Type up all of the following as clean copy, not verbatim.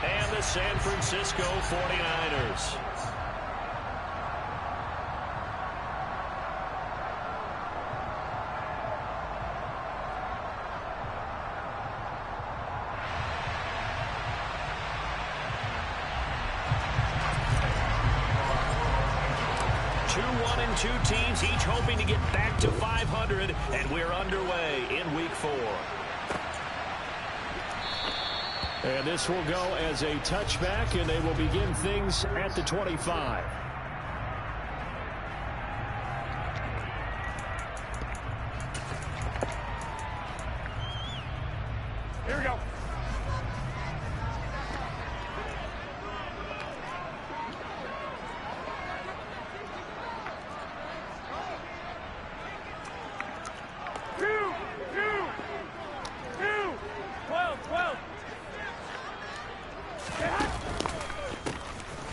and the San Francisco 49ers. Two teams each hoping to get back to 500, and we're underway in Week 4. And this will go as a touchback, and they will begin things at the 25. Here we go.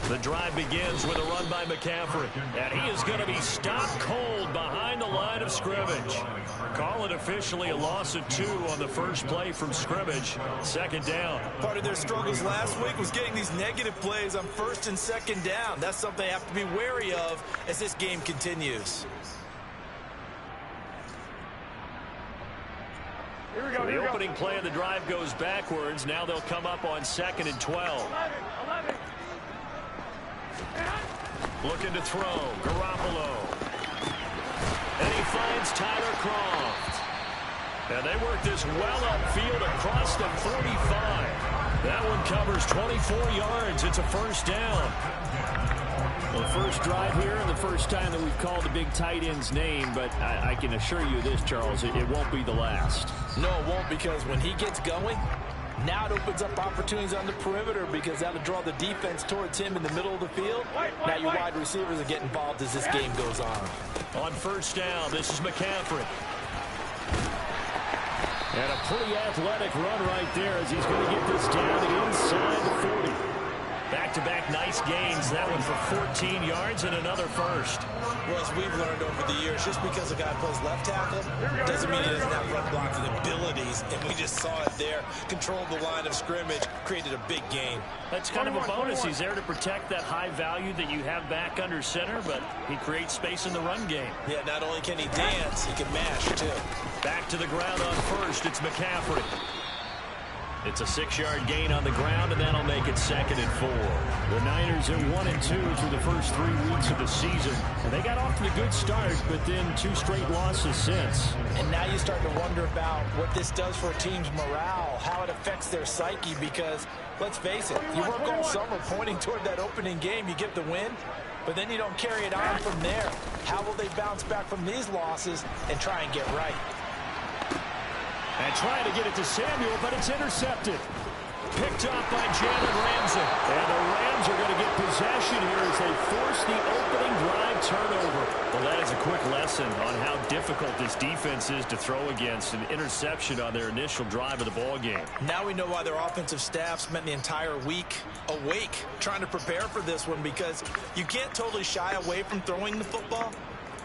The drive begins with a run by McCaffrey, and he is going to be stopped cold behind the line of scrimmage. Call it officially a loss of 2 on the first play from scrimmage. Second down. Part of their struggles last week was getting these negative plays on first and second down. That's something they have to be wary of as this game continues. Here we go. The opening play of the drive goes backwards. Now they'll come up on 2nd and 12. 11. Looking to throw. Garoppolo. And he finds Tyler Kroft. And they work this well upfield across the 45. That one covers 24 yards. It's a first down. Well, the first drive here and the first time that we've called the big tight end's name, but I can assure you this, Charles, it won't be the last. No, it won't, because when he gets going, now it opens up opportunities on the perimeter because that'll draw the defense towards him in the middle of the field. Now your wide receivers are getting involved as this game goes on. On first down, this is McCaffrey. And a pretty athletic run right there as he's going to get this down inside the 40. Back-to-back nice gains. That one for 14 yards and another first. Well, as we've learned over the years, just because a guy plays left tackle doesn't mean he doesn't have run blocking abilities. And we just saw it there. Controlled the line of scrimmage, created a big gain. That's kind of a bonus. He's there to protect that high value that you have back under center, but he creates space in the run game. Yeah, not only can he dance, he can mash, too. Back to the ground on first. It's McCaffrey. It's a 6-yard gain on the ground, and that'll make it 2nd and 4. The Niners are 1-2 through the first 3 weeks of the season. And they got off to a good start, but then 2 straight losses since. And now you start to wonder about what this does for a team's morale, how it affects their psyche, because, let's face it, you work all summer pointing toward that opening game, you get the win, but then you don't carry it on from there. How will they bounce back from these losses and try and get right? And trying to get it to Samuel, but it's intercepted. Picked up by Jalen Ramsey. And the Rams are going to get possession here as they force the opening drive turnover. Well, that is a quick lesson on how difficult this defense is to throw against. An interception on their initial drive of the ball game. Now we know why their offensive staff spent the entire week awake trying to prepare for this one, because you can't totally shy away from throwing the football.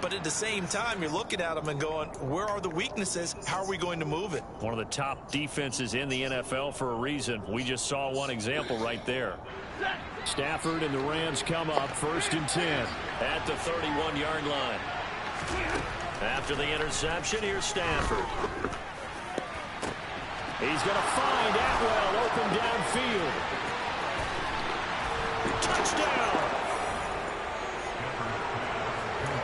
But at the same time, you're looking at them and going, where are the weaknesses? How are we going to move it? One of the top defenses in the NFL for a reason. We just saw one example right there. Stafford and the Rams come up 1st and 10. At the 31-yard line. After the interception, here's Stafford. He's going to find Atwell open downfield. Touchdown!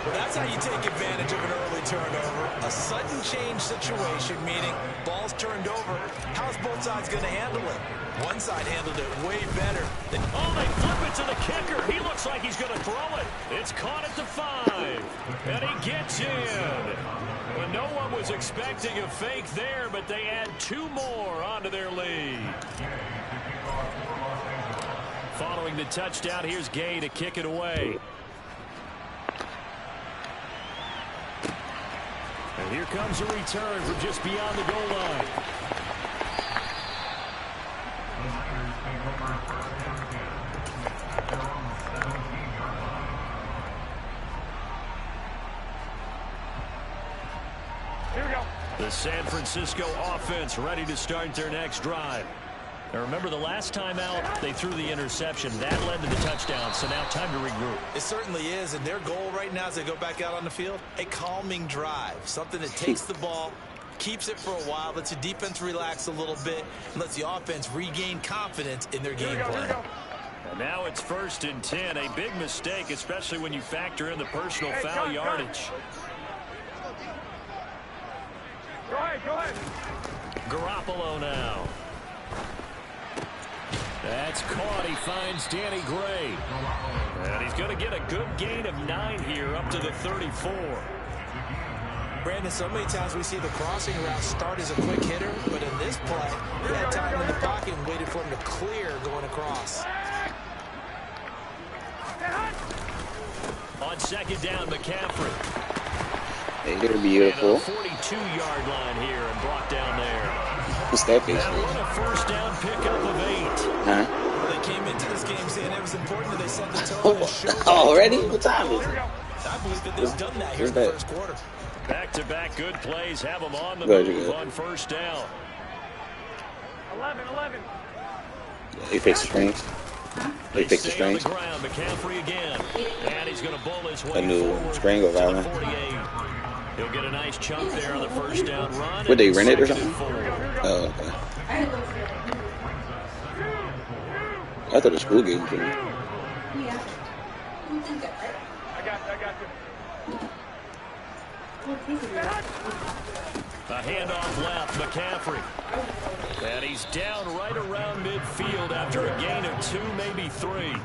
Well, that's how you take advantage of an early turnover. A sudden change situation, meaning ball's turned over. How's both sides going to handle it? One side handled it way better. They flip it to the kicker. He looks like he's going to throw it. It's caught at the 5. And he gets in. Well, no one was expecting a fake there, but they add 2 more onto their lead. Following the touchdown, here's Gay to kick it away. And here comes a return from just beyond the goal line. Here we go. The San Francisco offense ready to start their next drive. Now remember, the last time out, they threw the interception. That led to the touchdown, so now time to regroup. It certainly is, and their goal right now as they go back out on the field, a calming drive, something that takes the ball, keeps it for a while, lets the defense relax a little bit, and lets the offense regain confidence in their game plan. And now it's 1st and 10, a big mistake, especially when you factor in the personal foul yardage. Go ahead. Garoppolo now. That's caught. He finds Danny Gray. And he's going to get a good gain of 9 here up to the 34. Brandon, so many times we see the crossing route start as a quick hitter, but in this play, he had time in the pocket and waited for him to clear going across. On 2nd down, McCaffrey. They hit her beautiful. 42-yard line here and brought down there. What's that face? And what a 1st down pickup of 8. Huh? They came into this game saying it was important that they set the tone and show. Already? What time is it? I believe that they've done that here in the 1st quarter. Back-to-back good plays have them on the move on 1st down. 11. They fixed the strings. They fixed the strings. On the ground, McCaffrey again. And he's going to bowl his way A new forward string of to the Allen. 48. He'll get a nice chunk there on the 1st down run. Would they rent it or 2nd and something? 4. Oh, okay. I thought the school gave them to me. I got you. A handoff left, McCaffrey. And he's down right around midfield after a gain of 2, maybe 3.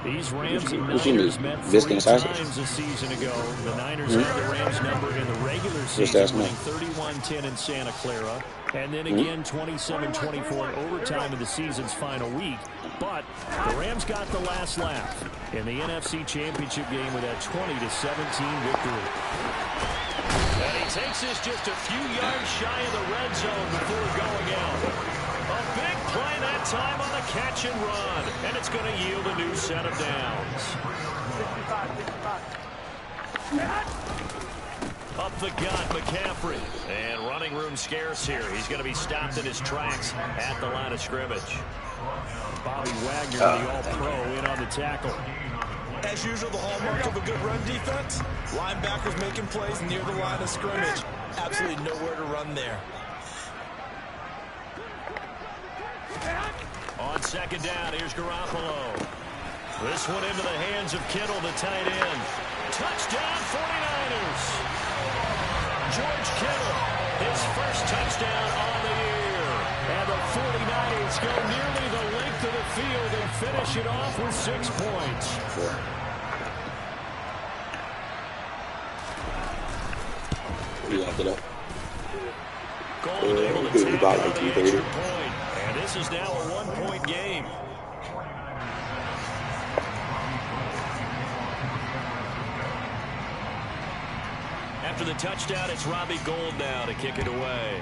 These Rams and Niners met 3 times a season ago. The Niners had the Rams number in the regular season, winning 31-10 in Santa Clara. And then again, 27-24 in overtime in the season's final week. But the Rams got the last laugh in the NFC Championship game with that 20-17 victory. And he takes this just a few yards shy of the red zone before going out. A big play that time on the catch and run. And it's going to yield a new set of downs. 65. Up the gut, McCaffrey. And running room scarce here. He's going to be stopped in his tracks at the line of scrimmage. Bobby Wagner, the All-Pro, in on the tackle. As usual, the hallmark of a good run defense, linebackers making plays near the line of scrimmage. Absolutely nowhere to run there. On 2nd down, here's Garoppolo. This one into the hands of Kittle, the tight end. Touchdown, 49ers. George Kittle, his first touchdown on the year. And the 49ers go nearly the length of the field and finish it off with 6 points. You locked it up. Gold able to take about on like the 230. extra point. And this is now a 1-point game. After the touchdown, it's Robbie Gould now to kick it away.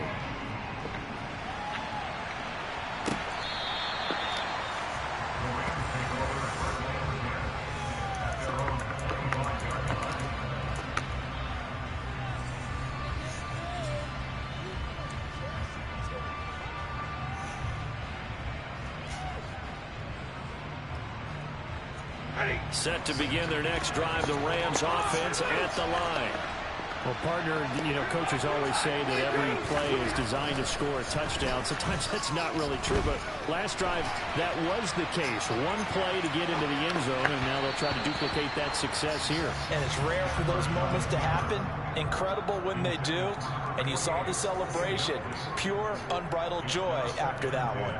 Set to begin their next drive, the Rams offense at the line. Well, partner, coaches always say that every play is designed to score a touchdown. Sometimes that's not really true, but last drive, that was the case. One play to get into the end zone, and now they'll try to duplicate that success here. And it's rare for those moments to happen. Incredible when they do. And you saw the celebration. Pure, unbridled joy after that one.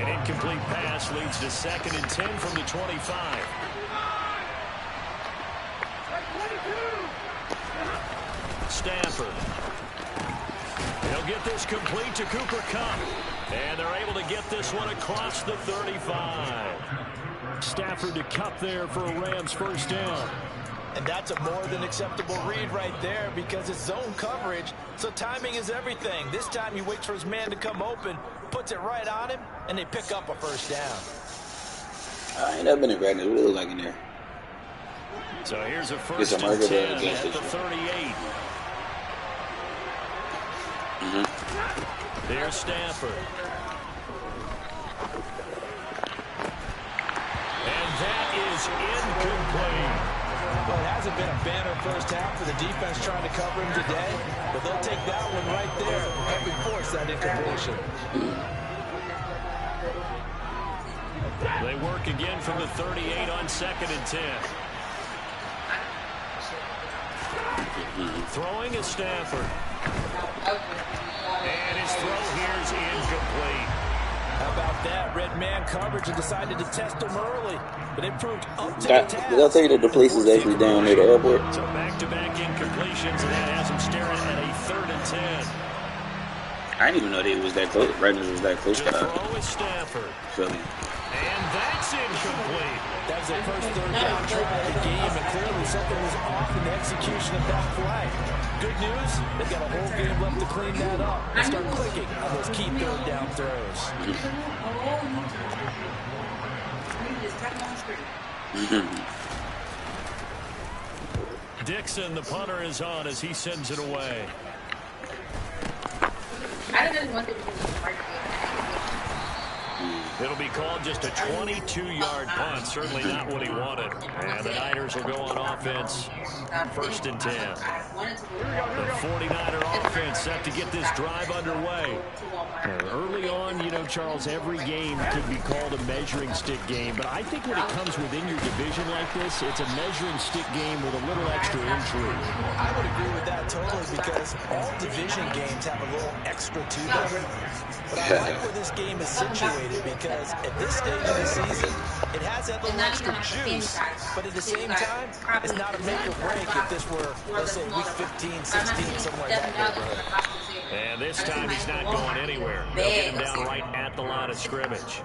An incomplete pass leads to 2nd and 10 from the 25. Stafford. He'll get this complete to Cooper Kupp. And they're able to get this one across the 35. Stafford to Kupp there for a Rams 1st down. And that's a more than acceptable read right there because it's zone coverage, so timing is everything. This time he waits for his man to come open, puts it right on him, and they pick up a 1st down. I ain't never been in practice. What it look like in there? So here's a 1st and 10 at the 38. There's Stafford. is incomplete. Well, it hasn't been a banner first half for the defense trying to cover him today, but they'll take that one right there, helping force that incompletion. They work again from the 38 on 2nd and 10. Throwing is Stafford. And his throw here is incomplete. How about that? Red man coverage and decided to test him early, but it proved up to the task. Did I tell you that the place is actually down near the airport? So back-to-back incompletions, and that has him staring at a 3rd and 10. I didn't even know that it was that close. Reynolds was that close The to throw is Stafford. Philly. And that's incomplete. That was their first 3rd down try of the game, and clearly something was off in the execution of that play. Good news, they've got a whole game left to clean that up and start clicking on those key 3rd down throws. Dixon, the punter, is on as he sends it away. It'll be called just a 22-yard punt. Certainly not what he wanted. And the Niners will go on offense. 1st and 10. The 49er offense set to get this drive underway. Early on, you know, Charles, every game could be called a measuring stick game. But I think when it comes within your division like this, it's a measuring stick game with a little extra intrigue. I would agree with that totally because all division games have a little extra to them. But I like where this game is situated because at this stage of the season, it has that little extra juice, but at the same time, it's not a make or break if this were, let's say, week 15, 16, somewhere in that neighborhood. And this time he's not going anywhere. They'll get him down right at the line of scrimmage.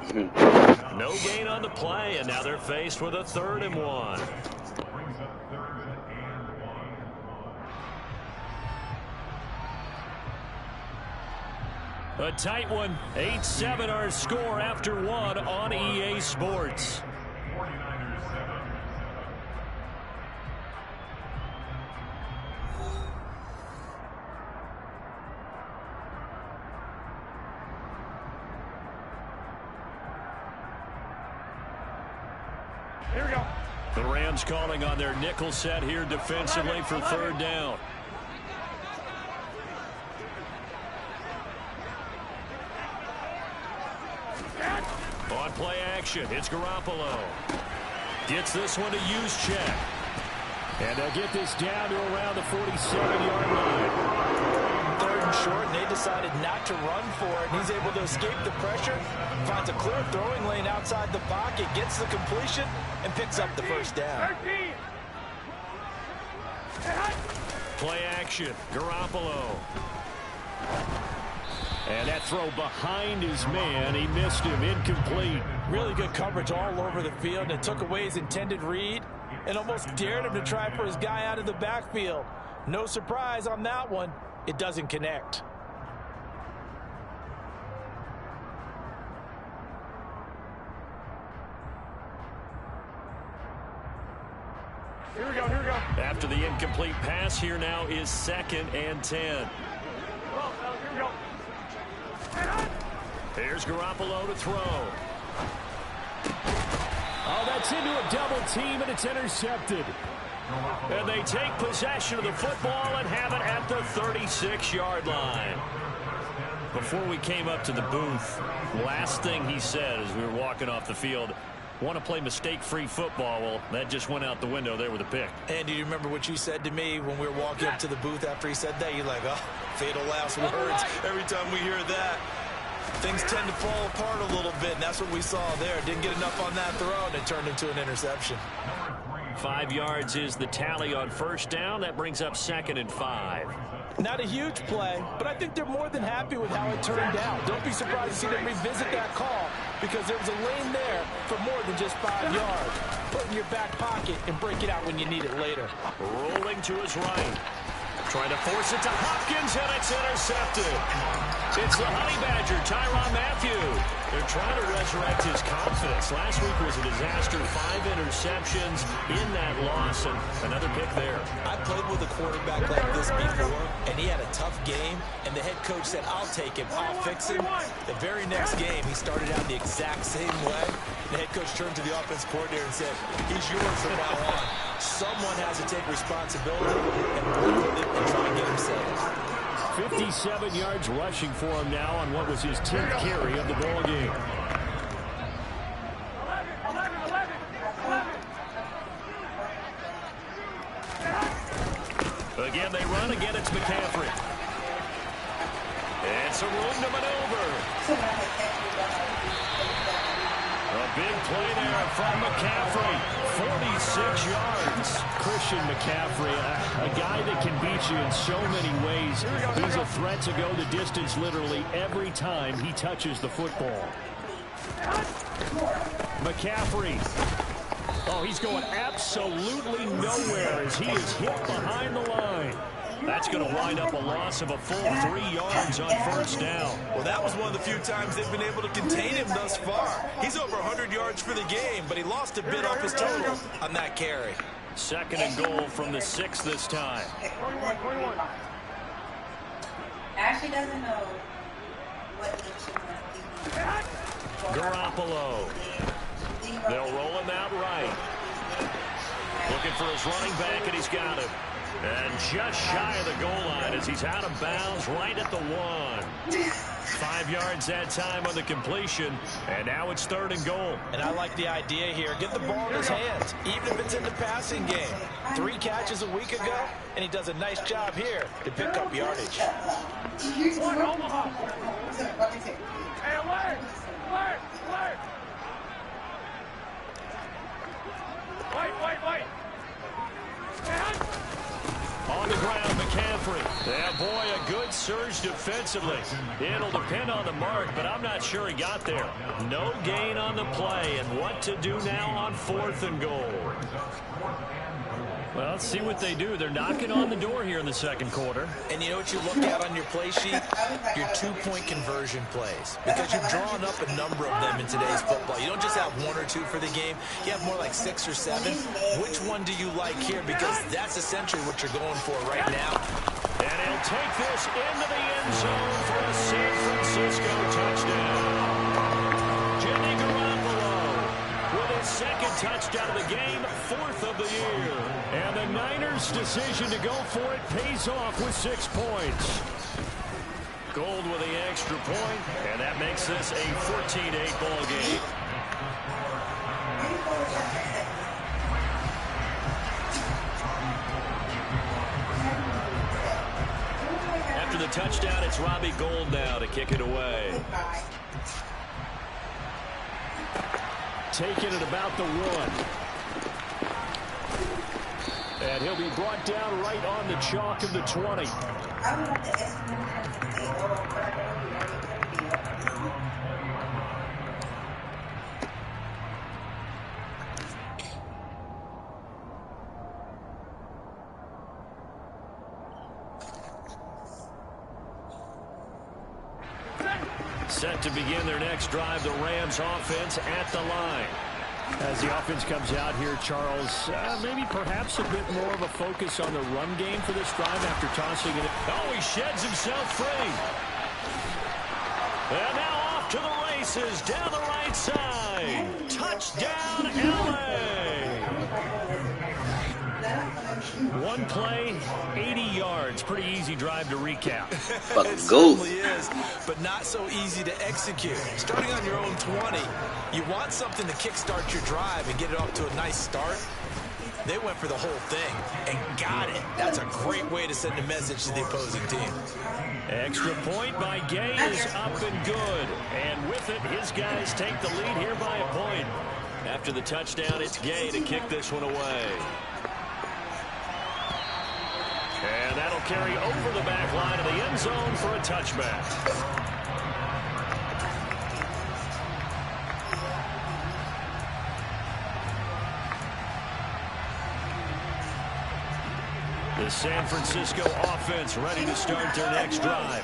No gain on the play, and now they're faced with a 3rd and 1. A tight one. 8-7 our score after 1 on EA Sports. Here we go. The Rams calling on their nickel set here defensively for 3rd down. On play action, it's Garoppolo. Gets this one to Juszczyk. And they'll get this down to around the 47-yard line. 3rd and short, and they decided not to run for it. And he's able to escape the pressure, finds a clear throwing lane outside the pocket, gets the completion, and picks up the 1st down. 13. Play action, Garoppolo. And that throw behind his man, he missed him, incomplete. Really good coverage all over the field and took away his intended read and almost dared him to try for his guy out of the backfield. No surprise on that one. It doesn't connect. Here we go, here we go. After the incomplete pass, here now is 2nd and 10. Well, fellas, here we go. Here's Garoppolo to throw. Oh, that's into a double team, and it's intercepted. And they take possession of the football and have it at the 36-yard line. Before we came up to the booth, last thing he said as we were walking off the field, want to play mistake-free football. Well, that just went out the window there with a pick. And do you remember what you said to me when we were walking up to the booth after he said that? You're like, oh, fatal last words. Every time we hear that, things tend to fall apart a little bit, and that's what we saw there. Didn't get enough on that throw, and it turned into an interception. 5 yards is the tally on 1st down. That brings up 2nd and 5. Not a huge play, but I think they're more than happy with how it turned out. Don't be surprised to see them revisit that call because there was a lane there for more than just 5 yards. Put it in your back pocket and break it out when you need it later. Rolling to his right. Trying to force it to Hopkins, and it's intercepted. It's the Honey Badger, Tyrann Mathieu. They're trying to resurrect his confidence. Last week was a disaster. 5 interceptions in that loss, and another pick there. I played with a quarterback like this before, and he had a tough game, and the head coach said, I'll take him, I'll fix him. The very next game, he started out the exact same way. The head coach turned to the offense coordinator and said, he's yours from now on. Someone has to take responsibility and work with it and try and get him settled. 57 yards rushing for him now on what was his 10th carry of the ball game. Again, they run. Again, it's McCaffrey. And some room to maneuver. A big play there from McCaffrey. 46 yards. Christian McCaffrey, a guy that can beat you in so many ways. He's a threat to go the distance literally every time he touches the football. McCaffrey. Oh, he's going absolutely nowhere as he is hit behind the line. That's going to wind up a loss of a full 3 yards on first down. Well, that was one of the few times they've been able to contain him thus far. He's over 100 yards for the game, but he lost a bit off his total on that carry. 2nd and goal from the 6 this time. 21. Ashley doesn't know what she wants. Garoppolo. They'll roll him out right. Looking for his running back, and he's got him. And just shy of the goal line as he's out of bounds right at the 1. 5 yards that time on the completion, and now it's 3rd and goal. And I like the idea here. Get the ball in his hands, even if it's in the passing game. 3 catches a week ago, and he does a nice job here to pick up yardage. One, Omaha. Hey, alert! Alert! Alert! Wait. On the ground, McCaffrey. Yeah, boy, a good surge defensively. It'll depend on the mark, but I'm not sure he got there. No gain on the play, and what to do now on 4th and goal. Well, let's see what they do. They're knocking on the door here in the 2nd quarter. And you know what you look at on your play sheet? Your 2-point conversion plays. Because you've drawn up a number of them in today's football. You don't just have 1 or 2 for the game. You have more like 6 or 7. Which one do you like here? Because that's essentially what you're going for right now. And he'll take this into the end zone for a San Francisco touchdown. Jimmy Garoppolo with his 2nd touchdown of the game, 4th of the year. And the Niners' decision to go for it pays off with 6 points. Gold with the extra point, and that makes this a 14-8 ball game. After the touchdown, it's Robbie Gould now to kick it away. Taking it about the 1. And he'll be brought down right on the chalk of the 20. Set to begin their next drive, the Rams offense at the line. As the offense comes out here, Charles, maybe perhaps a bit more of a focus on the run game for this drive after tossing it. Oh, he sheds himself free. And now off to the races down the right side. Touchdown, LA. 1 play, 80 yards. Pretty easy drive to recap. It certainly is, but not so easy to execute. Starting on your own 20, you want something to kickstart your drive and get it off to a nice start. They went for the whole thing and got it. That's a great way to send a message to the opposing team. Extra point by Gay is up and good. And with it, his guys take the lead here by a point. After the touchdown, it's Gay to kick this one away. And that'll carry over the back line of the end zone for a touchback. The San Francisco offense ready to start their next drive.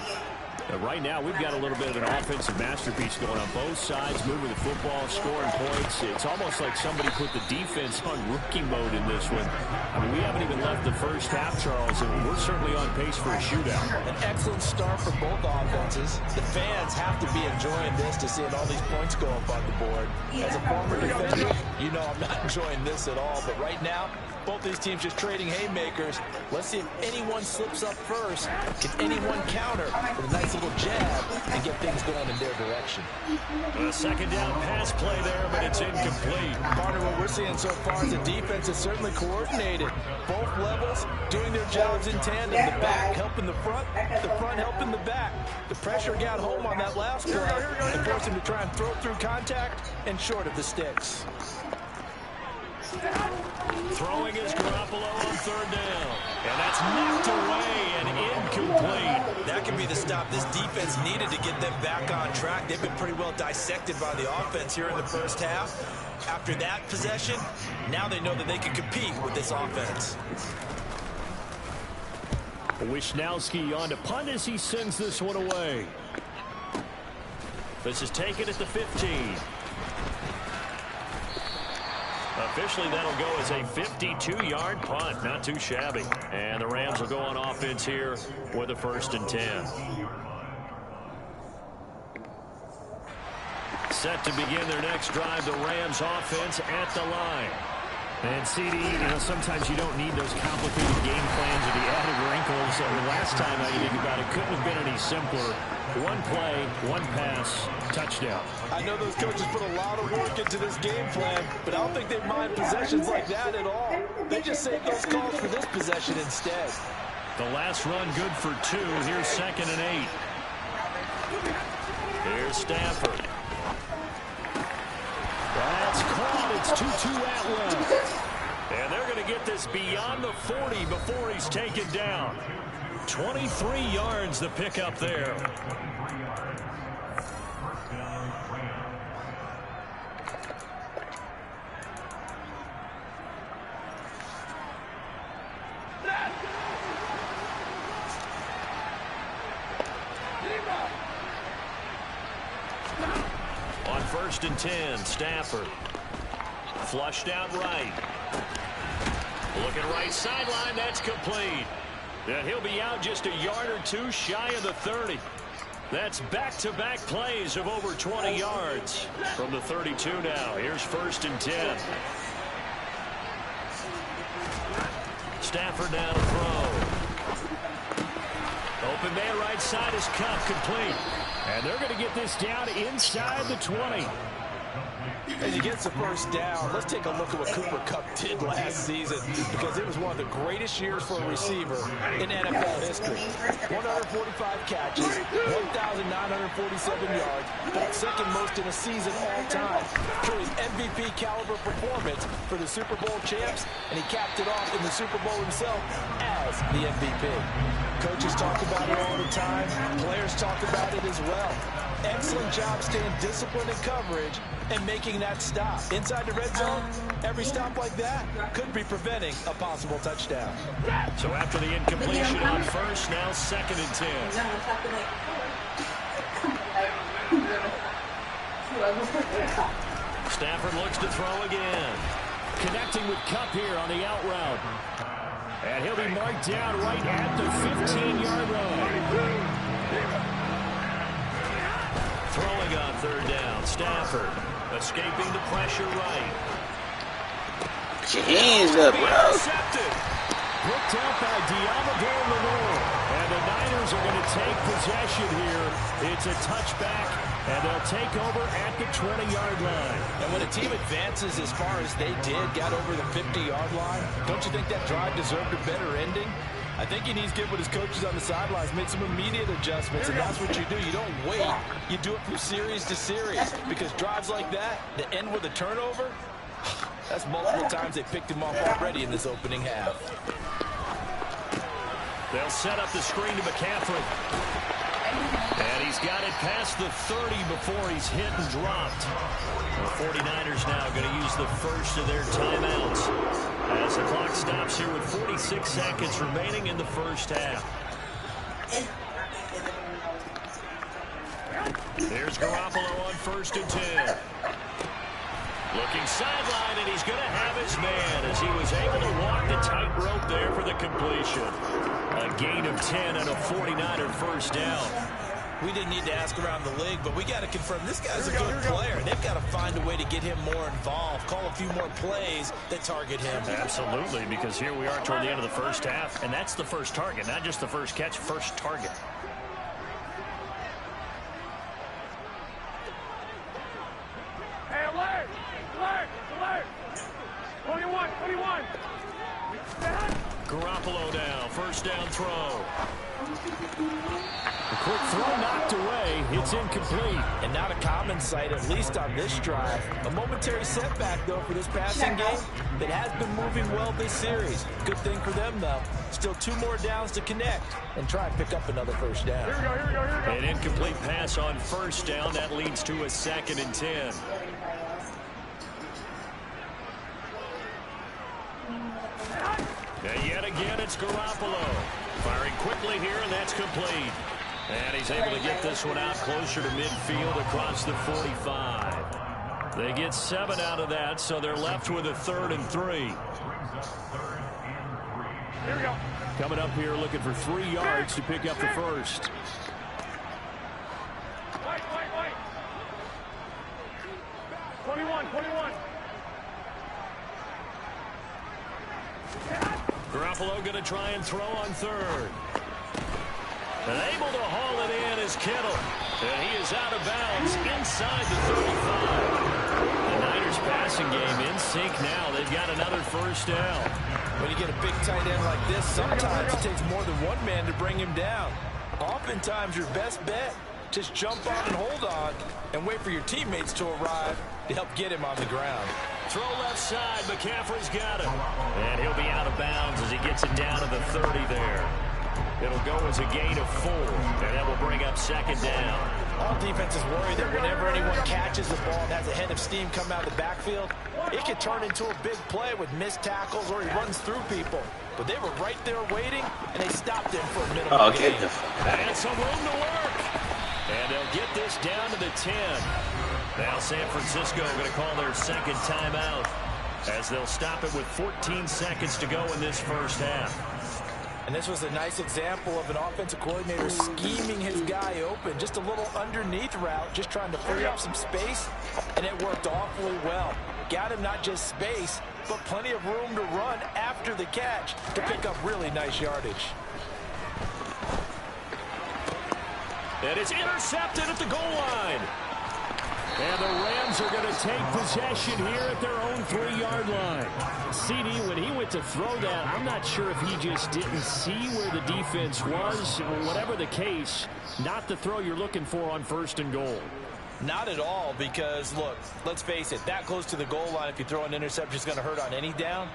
Right now, we've got a little bit of an offensive masterpiece going on both sides, moving the football, scoring points. It's almost like somebody put the defense on rookie mode in this one. I mean, we haven't even left the first half, Charles, and we're certainly on pace for a shootout. An excellent start for both offenses. The fans have to be enjoying this to seeing all these points go up on the board. As a former defender, you know I'm not enjoying this at all. But right now, both these teams just trading haymakers. Let's see if anyone slips up first. Can anyone counter with a nice little jab and get things going in their direction? A second down pass play there, but it's incomplete. Partner, what we're seeing so far is the defense is certainly coordinated. Both levels doing their jobs in tandem. The back helping the front helping the back. The pressure got home on that last play and forced him to try and throw through contact and short of the sticks. Throwing is Garoppolo on third down. And that's knocked away and incomplete. That can be the stop this defense needed to get them back on track. They've been pretty well dissected by the offense here in the first half. After that possession, now they know that they can compete with this offense. Wisnowski on to punt as he sends this one away. This is taken at the 15. Officially, that'll go as a 52-yard punt. Not too shabby. And the Rams will go on offense here with a 1st and 10. Set to begin their next drive, the Rams offense at the line. And CD, sometimes you don't need those complicated game plans or the added wrinkles. And the last time I think about it, couldn't have been any simpler. One play, one pass, touchdown. I know those coaches put a lot of work into this game plan, but I don't think they mind possessions like that at all. They just save those calls for this possession instead. The last run good for 2. Here's 2nd and 8. Here's Stafford. That's caught. It's 2-2 Atwell. And they're going to get this beyond the 40 before he's taken down. 23 yards the pickup there. On 1st and 10, Stafford. Flushed out right. Looking right sideline, that's complete. And he'll be out just a yard or 2 shy of the 30. That's back-to-back plays of over 20 yards from the 32 now. Here's 1st and 10. Stafford now to throw. Open man right side is Kupp, complete. And they're going to get this down inside the 20. As he gets the first down, let's take a look at what Cooper Kupp did last season, because it was one of the greatest years for a receiver in NFL history. 145 catches, 1,947 yards, but second most in a season all time. Truly MVP caliber performance for the Super Bowl champs, and he capped it off in the Super Bowl himself as the MVP. Coaches talk about it all the time. Players talk about it as well. Excellent job staying disciplined in coverage and making that stop. Inside the red zone, every stop like that could be preventing a possible touchdown. So after the incompletion on 1st, now 2nd and 10. Stafford looks to throw again. Connecting with Kupp here on the out route. And he'll be marked down right at the 15-yard line. Throwing on 3rd down, Stafford escaping the pressure right. Put your hands up, bro. Intercepted. Picked up by Diamador Lenore. And the Niners are going to take possession here. It's a touchback, and they'll take over at the 20-yard line. And when a team advances as far as they did, got over the 50-yard line, don't you think that drive deserved a better ending? I think he needs to get with his coaches on the sidelines, make some immediate adjustments, and that's what you do. You don't wait. You do it from series to series, because drives like that end with a turnover, that's multiple times they picked him off already in this opening half. They'll set up the screen to McCaffrey. And he's got it past the 30 before he's hit and dropped. The 49ers now going to use the first of their timeouts as the clock stops here with 46 seconds remaining in the first half. Here's Garoppolo on 1st and 10. Looking sideline, and he's going to have his man as he was able to walk the tightrope there for the completion. A gain of 10 and a 49er first down. We didn't need to ask around the league, but we got to confirm this guy's a good player. They've got to find a way to get him more involved, call a few more plays that target him. Absolutely, because here we are toward the end of the first half, and that's the first target, not just the first catch, first target. Hey, alert! Alert! Alert! 21! 21! Garoppolo now, first down throw. A quick throw knocked away. It's incomplete. And not a common sight, at least on this drive. A momentary setback, though, for this passing game that has been moving well this series. Good thing for them, though. Still 2 more downs to connect and try and pick up another first down. Here we go, here we go, here we go. An incomplete pass on first down. That leads to a 2nd and 10. And yet again, it's Garoppolo. Firing quickly here, and that's complete. And he's able to get this one out closer to midfield across the 45. They get 7 out of that, so they're left with a 3rd and 3. Here we go. Coming up here looking for 3 yards to pick up the first. Wait, wait, wait. 21, 21. Garoppolo going to try and throw on 3rd. And able to haul it in is Kittle. And he is out of bounds inside the 35. The Niners passing game in sync now. They've got another first down. When you get a big tight end like this, sometimes it takes more than one man to bring him down. Oftentimes, your best bet, just jump on and hold on and wait for your teammates to arrive to help get him on the ground. Throw left side. McCaffrey's got him. And he'll be out of bounds as he gets it down to the 30 there. It'll go as a gain of 4, and that will bring up 2nd down. All defenses worry that whenever anyone catches the ball and has a head of steam come out of the backfield, it can turn into a big play with missed tackles or he runs through people. But they were right there waiting, and they stopped him for a minimal gain. And some room to work. And they'll get this down to the 10. Now San Francisco going to call their 2nd timeout as they'll stop it with 14 seconds to go in this first half. And this was a nice example of an offensive coordinator scheming his guy open. Just a little underneath route, just trying to free up some space, and it worked awfully well. Got him not just space, but plenty of room to run after the catch to pick up really nice yardage. And it's intercepted at the goal line. And the Rams are going to take possession here at their own 3-yard line. CD, when he went to throw that, I'm not sure if he just didn't see where the defense was. Whatever the case, not the throw you're looking for on 1st and goal. Not at all, because, look, let's face it, that close to the goal line, if you throw an interception, is going to hurt on any down.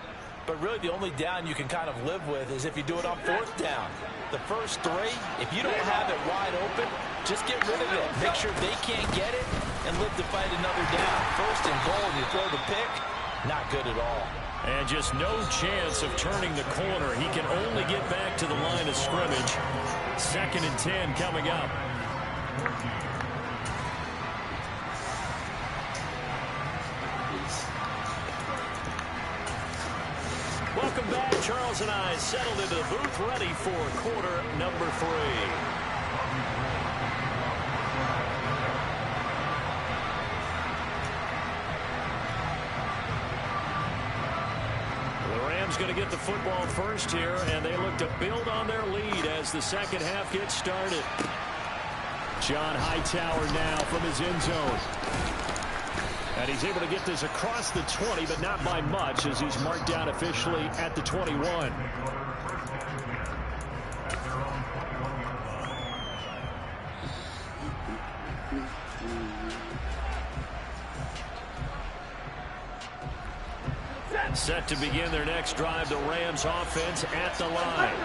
But really, the only down you can kind of live with is if you do it on 4th down. The first 3, if you don't have it wide open, just get rid of it. Make sure they can't get it and live to fight another down. 1st and goal, and you throw the pick, not good at all. And just no chance of turning the corner. He can only get back to the line of scrimmage. 2nd and 10 coming up. Welcome back. Charles and I settled into the booth, ready for quarter number 3. Going to get the football first here, and they look to build on their lead as the second half gets started. John Hightower now from his end zone. And he's able to get this across the 20, but not by much as he's marked down officially at the 21. Set to begin their next drive, the Rams offense at the line.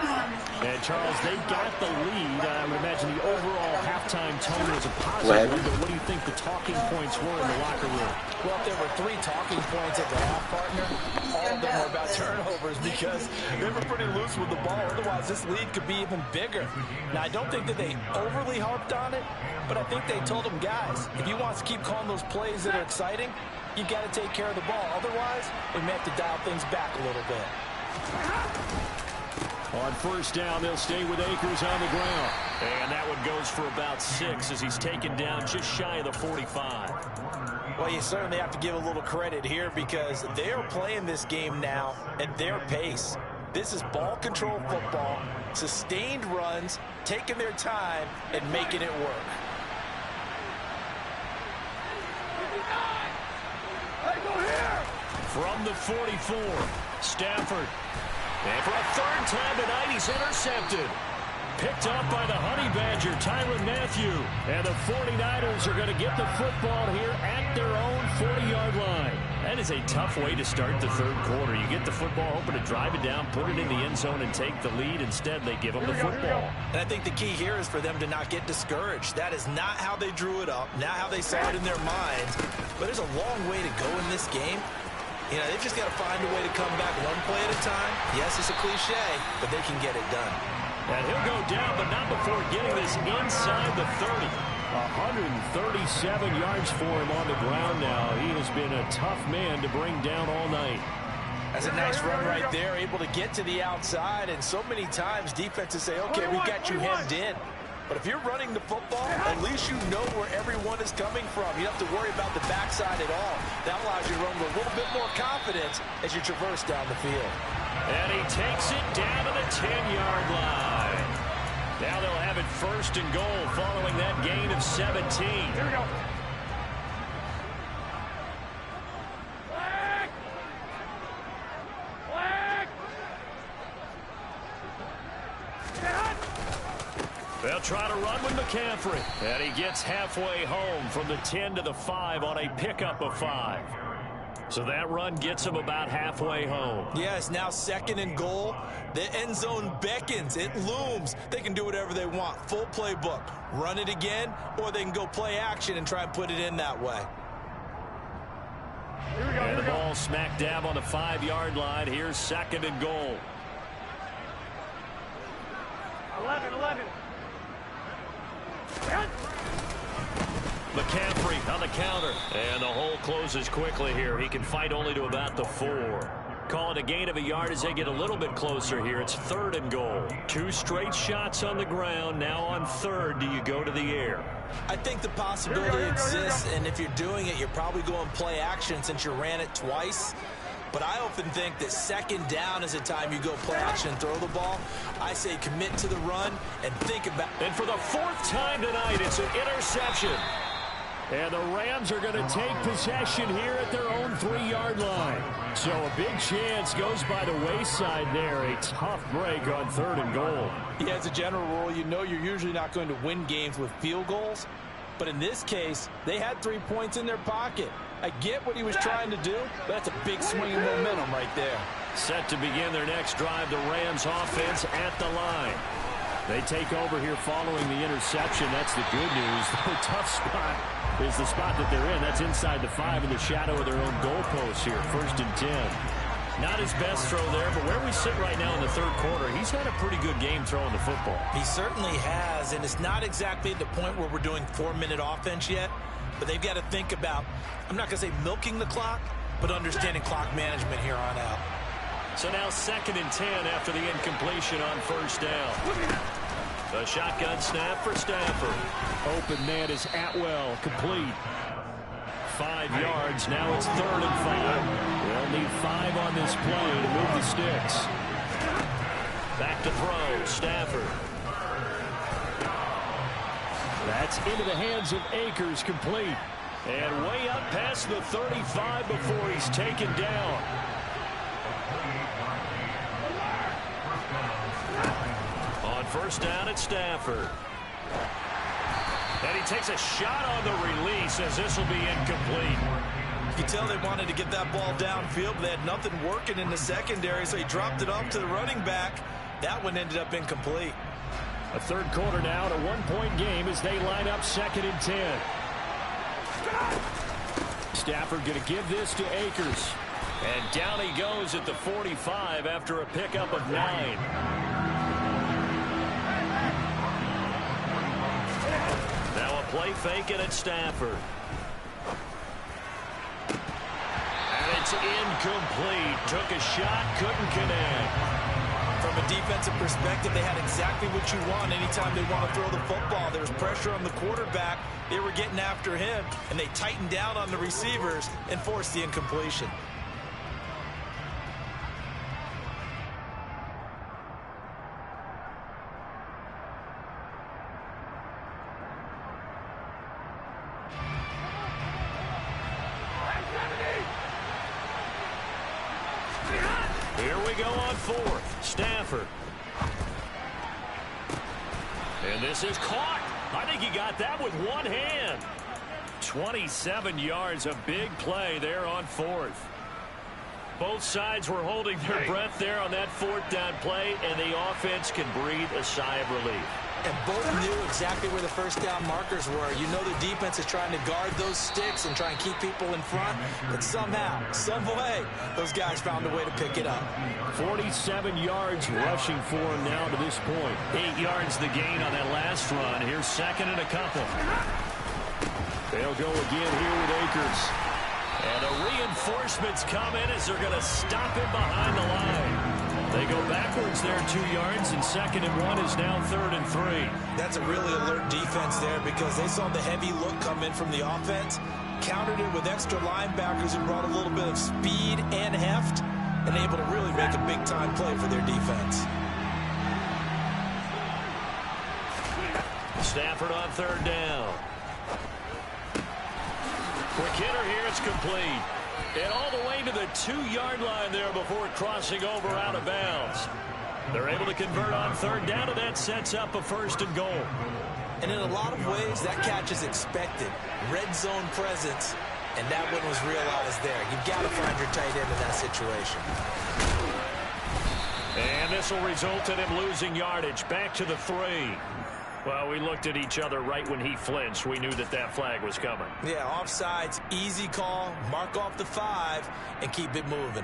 And, Charles, they got the lead. I would imagine the overall halftime tone was a positive one, but what do you think the talking points were in the locker room? Well, if there were 3 talking points at the half, partner, all of them were about turnovers because they were pretty loose with the ball. Otherwise, this lead could be even bigger. Now, I don't think that they overly harped on it, but I think they told them, guys, if you want to keep calling those plays that are exciting, you got to take care of the ball. Otherwise, we may have to dial things back a little bit. On first down, they'll stay with Akers on the ground. And that one goes for about 6 as he's taken down just shy of the 45. Well, you certainly have to give a little credit here because they are playing this game now at their pace. This is ball control football, sustained runs, taking their time, and making it work. From the 44, Stafford. And for a 3rd time tonight, he's intercepted. Picked up by the Honey Badger, Tyrann Mathieu. And the 49ers are going to get the football here at their own 40-yard line. That is a tough way to start the 3rd quarter. You get the football, hoping to drive it down, put it in the end zone, and take the lead. Instead, they give them the football. And I think the key here is for them to not get discouraged. That is not how they drew it up, not how they saw it in their minds. But there's a long way to go in this game. You know, they've just got to find a way to come back one play at a time. Yes, it's a cliche, but they can get it done. And he'll go down, but not before getting this inside the 30. 137 yards for him on the ground now. He has been a tough man to bring down all night. That's a nice run right there, able to get to the outside. And so many times defenses say, okay, we got you hemmed in. But if you're running the football, at least you know where everyone is coming from. You don't have to worry about the backside at all. That allows you to run with a little bit more confidence as you traverse down the field. And he takes it down to the 10-yard line. Now they'll have it 1st and goal following that gain of 17. Here we go. They'll try to run with McCaffrey. And he gets halfway home from the 10 to the 5 on a pickup of 5. So that run gets him about halfway home. Yes, now 2nd and goal. The end zone beckons. It looms. They can do whatever they want. Full playbook. Run it again, or they can go play action and try and put it in that way. And the ball smack dab on the 5-yard line. Here's 2nd and goal. 11. McCaffrey on the counter. And the hole closes quickly here. He can fight only to about the 4. Call it a gain of a yard as they get a little bit closer here. It's 3rd and goal. 2 straight shots on the ground. Now on 3rd, do you go to the air? I think the possibility exists, and if you're doing it, you're probably going play action since you ran it twice. But I often think that 2nd down is the time you go play action and throw the ball. I say commit to the run and think about it. And for the 4th time tonight, it's an interception. And the Rams are going to take possession here at their own 3-yard line. So a big chance goes by the wayside there. A tough break on 3rd and goal. Yeah, as a general rule, you know you're usually not going to win games with field goals. But in this case, they had 3 points in their pocket. I get what he was trying to do, but that's a big swing of momentum right there. Set to begin their next drive, the Rams offense at the line. They take over here following the interception. That's the good news. The tough spot is the spot that they're in. That's inside the 5 in the shadow of their own goalpost here. 1st and 10. Not his best throw there, but where we sit right now in the 3rd quarter, he's had a pretty good game throwing the football. He certainly has, and it's not exactly at the point where we're doing 4-minute offense yet, but they've got to think about, I'm not going to say milking the clock, but understanding clock management here on out. So now 2nd and 10 after the incompletion on 1st down. The shotgun snap for Stafford. Open man is Atwell, complete. 5 yards, now it's 3rd and 5. They'll need 5 on this play to move the sticks. Back to throw, Stafford. That's into the hands of Akers, complete. And way up past the 35 before he's taken down. On 1st down, it's Stafford. And he takes a shot on the release as this will be incomplete. You could tell they wanted to get that ball downfield, but they had nothing working in the secondary, so he dropped it off to the running back. That one ended up incomplete. A third quarter now, at a one-point game as they line up 2nd and 10. Stafford going to give this to Akers. And down he goes at the 45 after a pickup of 9. Now a play fake at Stafford. And it's incomplete. Took a shot, couldn't connect. From a defensive perspective, they had exactly what you want anytime they want to throw the football. There was pressure on the quarterback. They were getting after him, and they tightened down on the receivers and forced the incompletion. Here we go on 4th. Stafford. And this is caught. I think he got that with one hand. 27 yards, a big play there on 4th. Both sides were holding their breath there on that 4th down play, and the offense can breathe a sigh of relief. And both knew exactly where the first down markers were. You know the defense is trying to guard those sticks and try and keep people in front. But somehow, some way, those guys found a way to pick it up. 47 yards rushing for him now to this point. 8 yards the gain on that last run. Here's 2nd and a couple. They'll go again here with Akers. And the reinforcements come in as they're going to stop him behind the line. They go backwards there 2 yards, and 2nd and 1 is now 3rd and 3. That's a really alert defense there because they saw the heavy look come in from the offense, countered it with extra linebackers who brought a little bit of speed and heft, and able to really make a big-time play for their defense. Stafford on 3rd down. Quick hitter here, it's complete. And all the way to the 2-yard line there before crossing over out of bounds. They're able to convert on 3rd down, and that sets up a 1st and goal. And in a lot of ways, that catch is expected. Red zone presence, and that one was realized there. You've got to find your tight end in that situation. And this will result in him losing yardage. Back to the 3. Well, we looked at each other right when he flinched. We knew that that flag was coming. Yeah, offsides, easy call, mark off the 5, and keep it moving.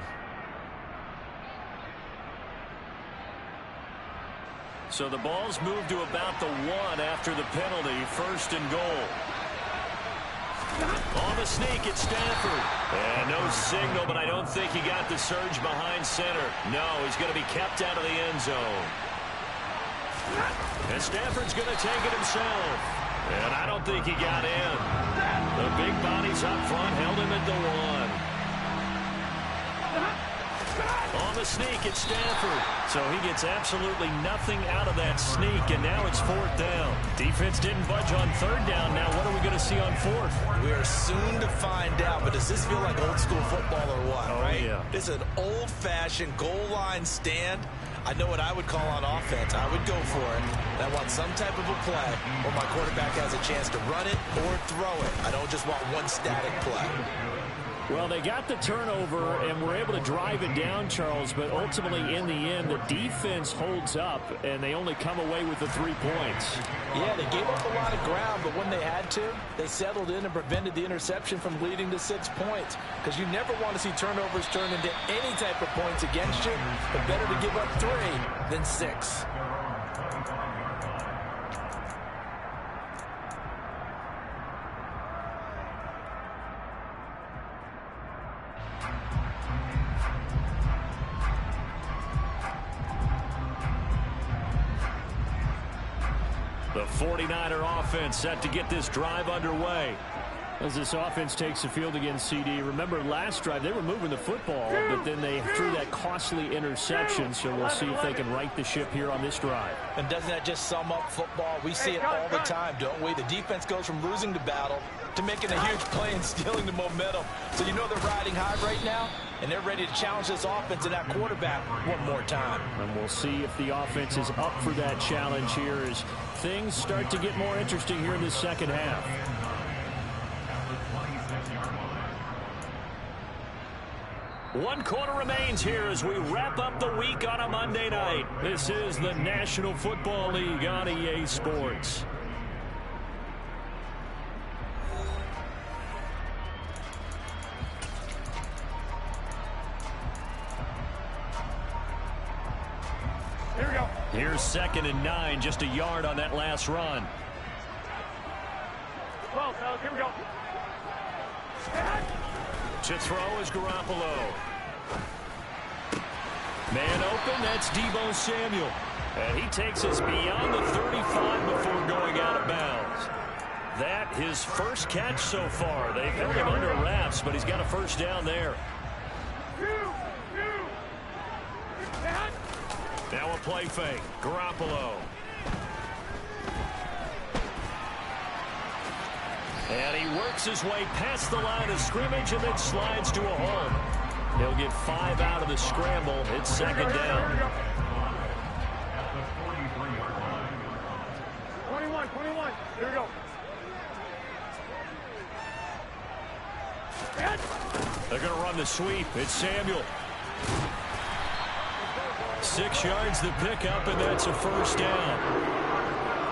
So the ball's moved to about the 1 after the penalty, 1st and goal. On the sneak, it's Stafford. And no signal, but I don't think he got the surge behind center. No, he's going to be kept out of the end zone. And Stafford's going to take it himself. And I don't think he got in. The big bodies up front held him at the 1. On the sneak, it's Stafford. So he gets absolutely nothing out of that sneak, and now it's 4th down. Defense didn't budge on 3rd down. Now what are we going to see on 4th? We are soon to find out, but does this feel like old school football or what, right? Yeah. This is an old-fashioned goal line stand. I know what I would call on offense. I would go for it. And I want some type of a play where my quarterback has a chance to run it or throw it. I don't just want one static play. Well, they got the turnover and were able to drive it down, Charles, but ultimately in the end, the defense holds up, and they only come away with the 3 points. Yeah, they gave up a lot of ground, but when they had to, they settled in and prevented the interception from leading to 6 points. Because you never want to see turnovers turn into any type of points against you, but better to give up 3 than 6. The 49er offense set to get this drive underway. As this offense takes the field against CD, remember last drive they were moving the football, but then they threw that costly interception, so we'll see if they can right the ship here on this drive. And doesn't that just sum up football? We see it all the time, don't we? The defense goes from losing the battle to making a huge play and stealing the momentum. So you know they're riding high right now, and they're ready to challenge this offense and that quarterback one more time. And we'll see if the offense is up for that challenge here as things start to get more interesting here in the second half. 1 quarter remains here as we wrap up the week on a Monday night. This is the National Football League on EA Sports. Here we go. Here's 2nd and 9, just a yard on that last run. Well, fellas, here we go. To throw is Garoppolo. Man open, that's Deebo Samuel. And he takes us beyond the 35 before going out of bounds. That his first catch so far. They've held him under wraps, but he's got a first down there. Now a play fake. Garoppolo. And he works his way past the line of scrimmage and then slides to a home. He'll get 5 out of the scramble. It's 2nd down. 21. Here we go. They're going to run the sweep. It's Samuel. 6 yards the pickup, and that's a first down.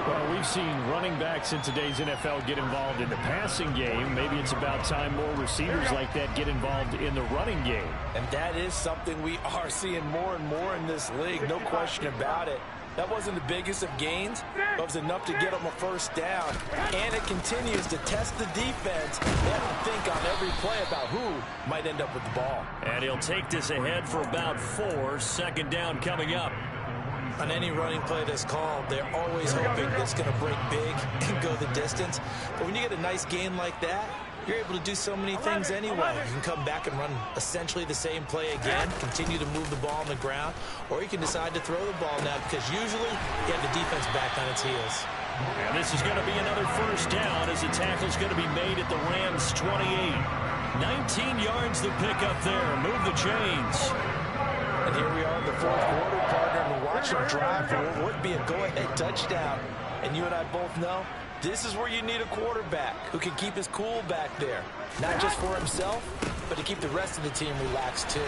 Well, we've seen running backs in today's NFL get involved in the passing game. Maybe it's about time more receivers like that get involved in the running game. And that is something we are seeing more and more in this league, no question about it. That wasn't the biggest of gains, but it was enough to get them a first down. And it continues to test the defense. They have to think on every play about who might end up with the ball. And he'll take this ahead for about 4. 2nd down coming up. On any running play that's called, they're always hoping it's going to break big and go the distance. But when you get a nice gain like that, you're able to do so many things anyway. You can come back and run essentially the same play again, continue to move the ball on the ground, or you can decide to throw the ball now because usually you have the defense back on its heels. And this is going to be another first down as the tackle's going to be made at the Rams' 28. 19 yards the pickup there. Move the chains. And here we are in the 4th quarter, partner, and we're watching them drive for what would be a go-ahead touchdown. And you and I both know this is where you need a quarterback who can keep his cool back there. Not just for himself, but to keep the rest of the team relaxed too.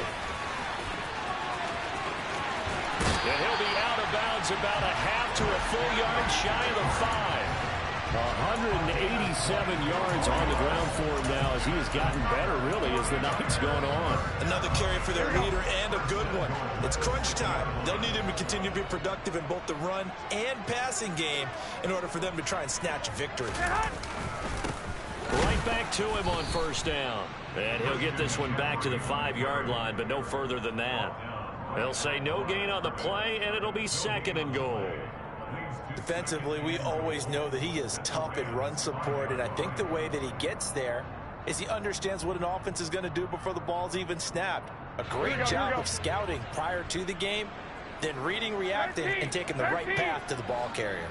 And he'll be out of bounds about a half to a full yard shy of the 5. 187 yards on the ground for him now as he has gotten better, really, as the night's gone on. Another carry for their leader and a good one. It's crunch time. They'll need him to continue to be productive in both the run and passing game in order for them to try and snatch a victory. Right back to him on first down. And he'll get this one back to the 5-yard line, but no further than that. They'll say no gain on the play, and it'll be 2nd and goal. Defensively, we always know that he is tough in run support, and I think the way that he gets there is he understands what an offense is going to do before the ball's even snapped. A great job of scouting prior to the game, then reading, reacting, and taking the right path to the ball carrier.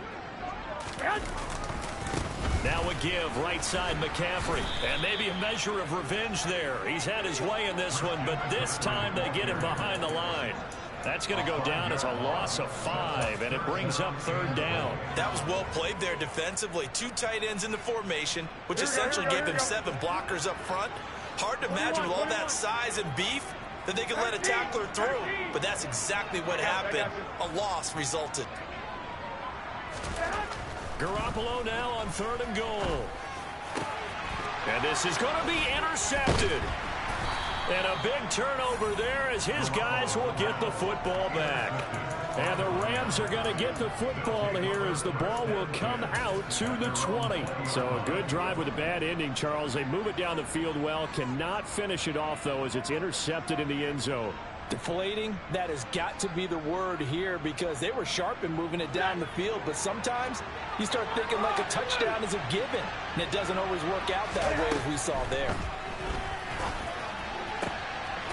Now a give, right side McCaffrey. And maybe a measure of revenge there. He's had his way in this one, but this time they get him behind the line. That's going to go down as a loss of 5, and it brings up 3rd down. That was well played there defensively. 2 tight ends in the formation, which essentially gave them 7 blockers up front. Hard to imagine with all that size and beef that they could let a tackler through, but that's exactly what happened. A loss resulted. Garoppolo now on 3rd and goal. And this is going to be intercepted. And a big turnover there as his guys will get the football back. And the Rams are going to get the football here as the ball will come out to the 20. So a good drive with a bad ending, Charles. They move it down the field well. Cannot finish it off, though, as it's intercepted in the end zone. Deflating, that has got to be the word here because they were sharp in moving it down the field, but sometimes you start thinking like a touchdown is a given, and it doesn't always work out that way as we saw there.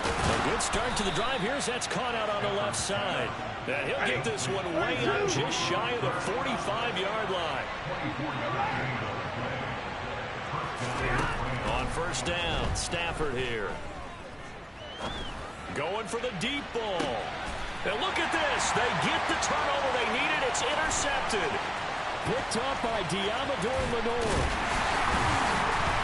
A good start to the drive here as that's caught out on the left side. And he'll get this one way out just shy of the 45-yard line. On first down, Stafford here. Going for the deep ball. And look at this. They get the turnover they needed. It's intercepted. Picked up by Diamador Lenore.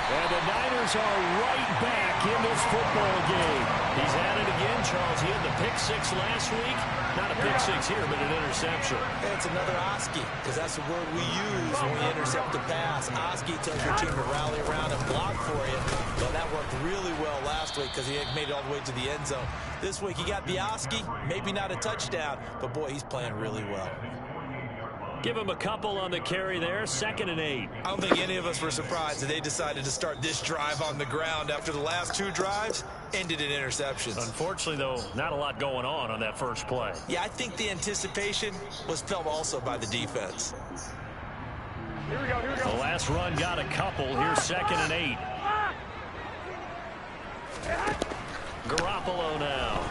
And the Niners are right back in this football game. He's at it again, Charles. He had the pick six last week. Not a pick six here, but an interception. Hey, it's another Oski, because that's the word we use when we intercept a pass. Oski tells your team to rally around and block for you. Well, that worked really well last week because he had made it all the way to the end zone. This week, he got the Oski, maybe not a touchdown, but boy, he's playing really well. Give him a couple on the carry there. 2nd and 8. I don't think any of us were surprised that they decided to start this drive on the ground after the last 2 drives ended in interceptions. Unfortunately, though, not a lot going on that first play. Yeah, I think the anticipation was felt also by the defense. Here we go, here we go. The last run got a couple. Here's 2nd and 8. Garoppolo now.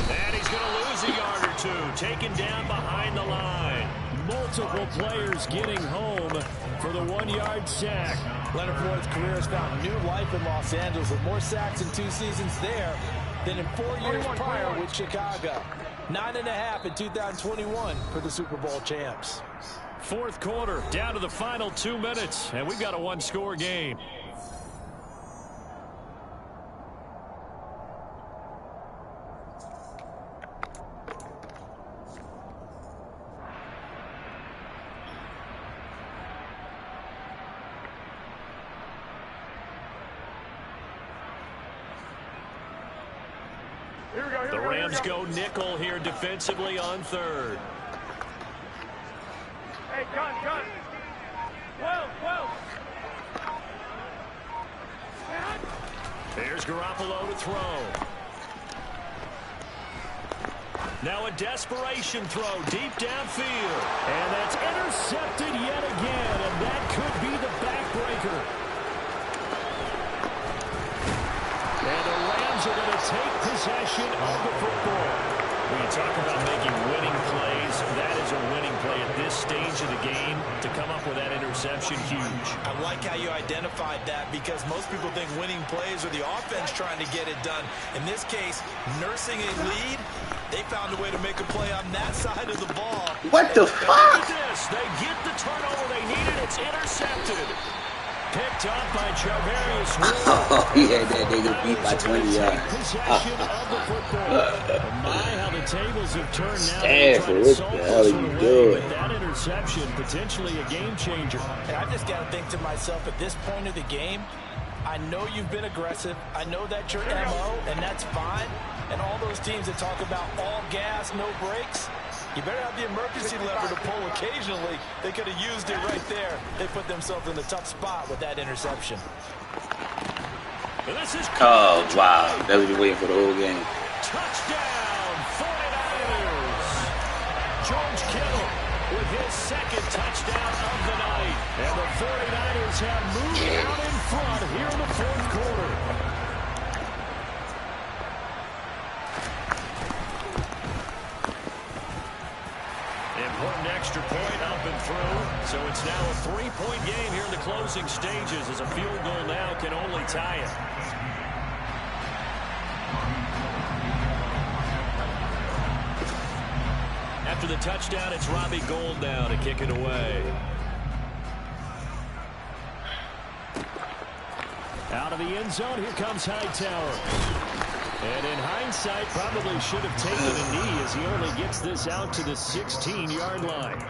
And he's going to lose a yard or two. Taken down behind the line. Multiple players getting home for the 1-yard sack. Leonard Floyd's career has found new life in Los Angeles with more sacks in 2 seasons there than in 4 years prior with Chicago. 9.5 in 2021 for the Super Bowl champs. 4th quarter, down to the final 2 minutes, and we've got a 1-score game. The Rams go nickel here defensively on 3rd. Hey, gun. 12. There's Garoppolo to throw. Now a desperation throw deep downfield. And that's intercepted yet again, and that could be the backbreaker. And the Rams are going to take possession of the football. When you talk about making winning plays, that is a winning play at this stage of the game. To come up with that interception, huge. I like how you identified that because most people think winning plays are the offense trying to get it done. In this case, nursing a lead, they found a way to make a play on that side of the ball. What the fuck? They get the turnover they needed. It's intercepted. Picked up by Charvarius Ward. Oh, yeah, that nigga beat by 20 yards. Possession of the football. My, how the tables have turned now. Stanford, what the hell are you doing? That interception, potentially a game changer. And I just got to think to myself, at this point of the game, I know you've been aggressive. I know that's your MO, and that's fine. And all those teams that talk about all gas, no brakes, you better have the emergency lever to pull occasionally. They could have used it right there. They put themselves in a tough spot with that interception. This is Oh, wow. That was waiting for the whole game. touchdown, 49ers. George Kittle with his 2nd touchdown of the night. And the 49ers have moved out in front here in the 4th quarter. Important extra point up and through. So it's now a 3-point game here in the closing stages as a field goal now can only tie it. After the touchdown, it's Robbie Gould now to kick it away. Out of the end zone, here comes Hightower. And in hindsight, probably should have taken a knee as he only gets this out to the 16-yard line.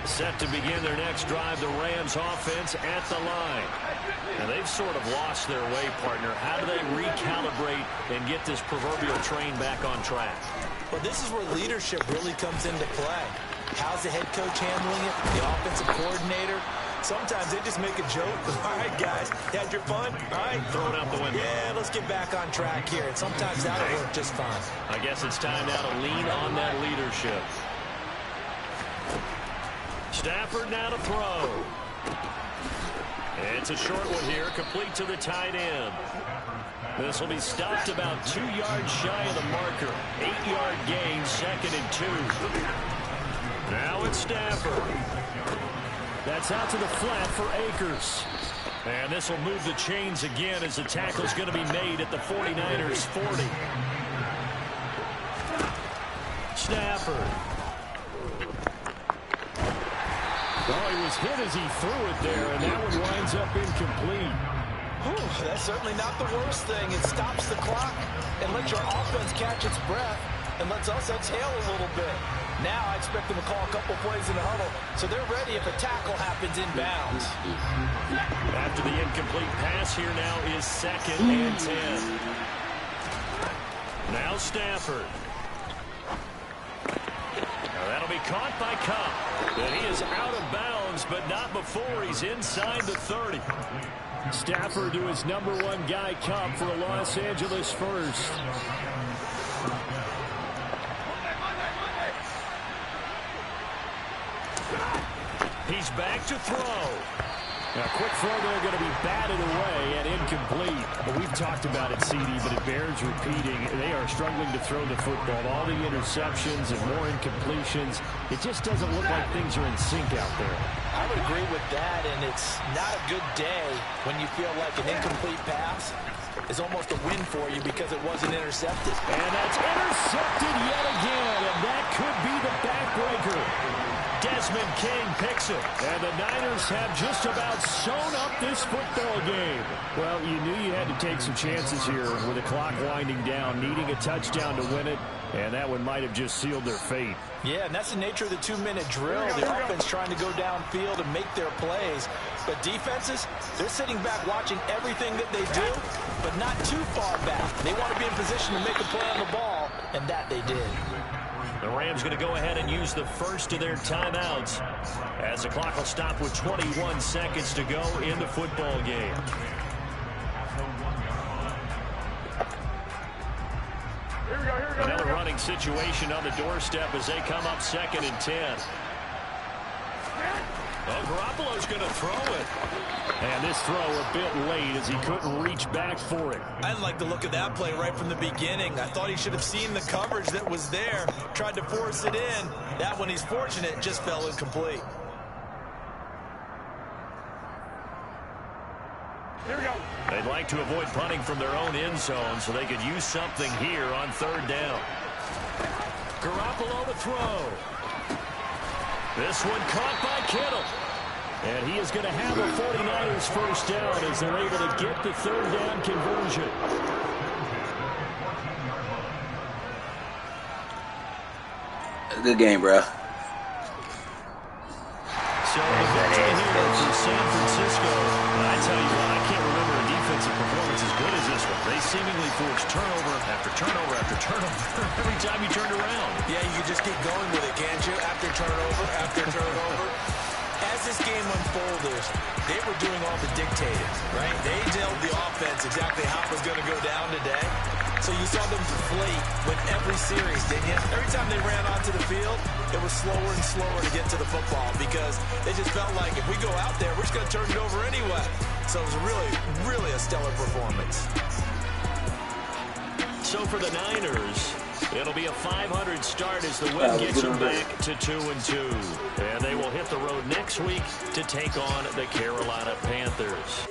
Set to begin their next drive, the Rams offense at the line. And they've sort of lost their way, partner. How do they recalibrate and get this proverbial train back on track? Well, this is where leadership really comes into play. How's the head coach handling it? The offensive coordinator? Sometimes they just make a joke. All right, guys, had your fun? All right. Throw it out the window. Yeah, let's get back on track here. And sometimes that'll work just fine. I guess it's time now to lean on that leadership. Stafford now to throw. It's a short one here, complete to the tight end. This will be stopped about 2 yards shy of the marker. 8-yard gain, 2nd and 2. Now it's Stafford. That's out to the flat for Akers. And this will move the chains again as the tackle's going to be made at the 49ers 40. Stafford. Oh, he was hit as he threw it there, and that one winds up incomplete. Whew, that's certainly not the worst thing. It stops the clock and lets your offense catch its breath and lets us exhale a little bit. Now I expect them to call a couple plays in the huddle, so they're ready if a tackle happens inbounds. After the incomplete pass, here now is 2nd and 10. Now Stafford. Now that'll be caught by Kupp. And he is out of bounds, but not before he's inside the 30. Stafford to his #1 guy, Kupp, for a Los Angeles first. He's back to throw. Now, quick throw there going to be batted away and incomplete. Well, we've talked about it, CD, but it bears repeating. They are struggling to throw the football. All the interceptions and more incompletions. It just doesn't look like things are in sync out there. I would agree with that, and it's not a good day when you feel like an incomplete pass is almost a win for you because it wasn't intercepted. And that's intercepted yet again, and that could be the backbreaker. Desmond King picks it, and the Niners have just about sewn up this football game. Well, you knew you had to take some chances here with the clock winding down, needing a touchdown to win it, and that one might have just sealed their fate. Yeah, and that's the nature of the 2-minute drill. The offense trying to go downfield and make their plays. But defenses, they're sitting back watching everything that they do, but not too far back. They want to be in position to make a play on the ball, and that they did. The Rams going to go ahead and use the first of their timeouts as the clock will stop with 21 seconds to go in the football game. Another running situation on the doorstep as they come up 2nd and 10. Oh, Garoppolo's going to throw it. And this throw a bit late as he couldn't reach back for it. I didn't like the look of that play right from the beginning. I thought he should have seen the coverage that was there, tried to force it in. That one, he's fortunate, just fell incomplete. Here we go. They'd like to avoid punting from their own end zone so they could use something here on 3rd down. Garoppolo to throw. This one caught by Kittle. And he is going to have a 49ers first down as they're able to get the 3rd down conversion. Good game, bro. So eventually here from San Francisco, I tell you what, I can't remember a defensive performance as good as this one. They seemingly forced turnover after turnover after turnover every time you turned around. Yeah, you can just keep going with it, can't you? After turnover, after turnover. As this game unfolded, they were doing all the dictating, right? They told the offense exactly how it was going to go down today. So you saw them deflate with every series, didn't you? Every time they ran onto the field, it was slower and slower to get to the football because they just felt like if we go out there, we're just going to turn it over anyway. So it was really a stellar performance. So for the Niners, it'll be a 500 start as the win gets them back to 2-2. And they will hit the road next week to take on the Carolina Panthers.